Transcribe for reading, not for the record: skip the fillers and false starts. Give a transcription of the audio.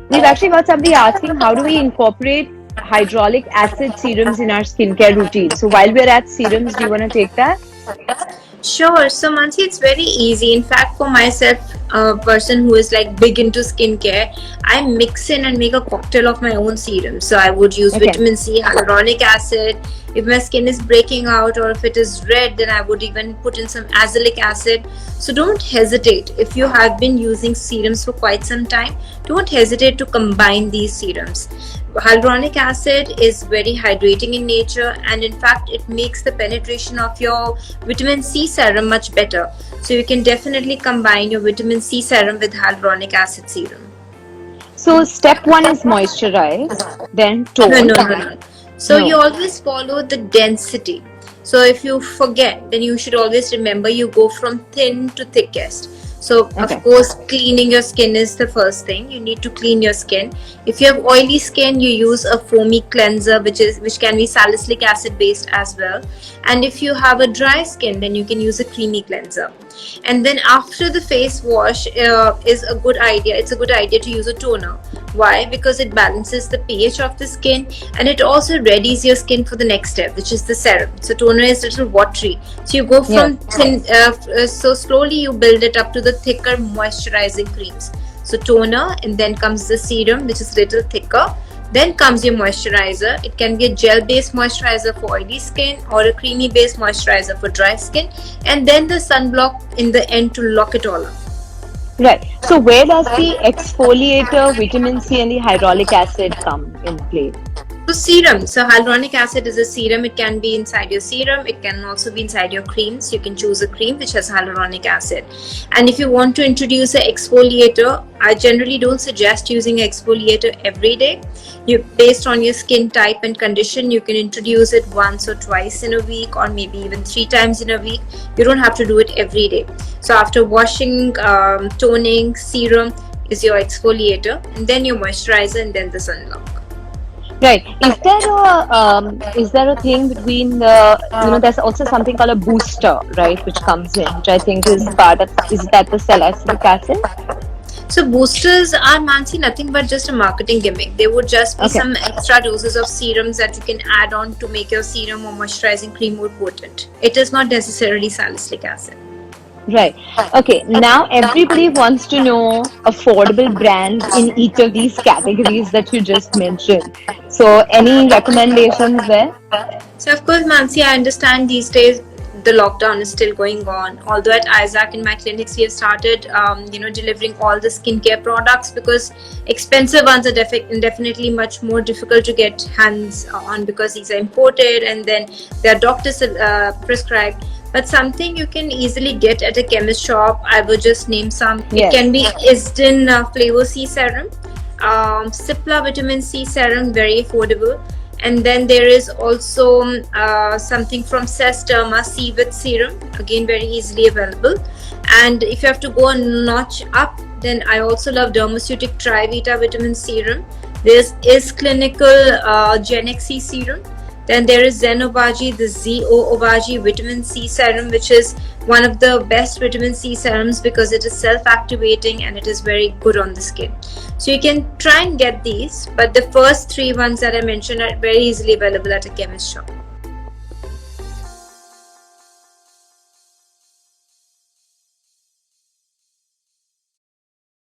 We've actually got somebody asking, how do we incorporate hyaluronic acid serums in our skincare routine? So while we're at serums, do you want to take that? Sure. So Mansi, it's very easy. In fact, for myself, a person who is like big into skincare, I mix in and make a cocktail of my own serum. So I would use vitamin C, hyaluronic acid. If my skin is breaking out or if it is red, then I would even put in some azelaic acid. So don't hesitate. If you have been using serums for quite some time, don't hesitate to combine these serums. Hyaluronic acid is very hydrating in nature, and in fact it makes the penetration of your vitamin C serum much better. So you can definitely combine your vitamin C serum with hyaluronic acid serum. So step 1 is moisturize, then tone. No. So you always follow the density. So if you forget, then you should always remember you go from thin to thickest. So of course, cleaning your skin is the first thing. You need to clean your skin. If you have oily skin, you use a foamy cleanser, which can be salicylic acid based as well. And if you have a dry skin, then you can use a creamy cleanser. And then after the face wash is a good idea. It's a good idea to use a toner. Why? Because it balances the pH of the skin, and it also readies your skin for the next step, which is the serum. So toner is a little watery. So you go from thin, so slowly you build it up to the thicker moisturizing creams. So toner, and then comes the serum, which is a little thicker. Then comes your moisturizer. It can be a gel-based moisturizer for oily skin or a creamy-based moisturizer for dry skin. And then the sunblock in the end to lock it all up. Right. So where does the exfoliator, vitamin C and the hyaluronic acid come in play? So serum. So hyaluronic acid is a serum. It can be inside your serum. It can also be inside your creams. You can choose a cream which has hyaluronic acid. And if you want to introduce an exfoliator, I generally don't suggest using an exfoliator every day. Based on your skin type and condition, you can introduce it once or twice in a week, or maybe even 3 times in a week. You don't have to do it every day. So after washing, toning, serum is your exfoliator, and then your moisturizer, and then the sunblock. Right. Is there a thing between there's also something called a booster, right, which comes in, which I think is that the salicylic acid? So boosters are, Mansi, nothing but just a marketing gimmick. They would just be some extra doses of serums that you can add on to make your serum or moisturizing cream more potent. It is not necessarily salicylic acid. Right. Okay. Now everybody wants to know affordable brands in each of these categories that you just mentioned. So any recommendations there? So of course, Mansi, I understand these days the lockdown is still going on. Although at Isaac in my clinics we have started, delivering all the skincare products, because expensive ones are definitely much more difficult to get hands on because these are imported and then they are doctors prescribed. But something you can easily get at a chemist shop, I would just name some. It can be Isdin Flavor C Serum, Cipla Vitamin C Serum, very affordable. And then there is also something from Sesterma C-With Serum, again very easily available. And if you have to go a notch up, then I also love Dermaceutic Trivita Vitamin Serum. There's Is Clinical Genex C Serum. Then there is Zenobaji, the Zobaji Vitamin C Serum, which is one of the best vitamin C serums because it is self-activating and it is very good on the skin. So you can try and get these, but the first 3 ones that I mentioned are very easily available at a chemist shop.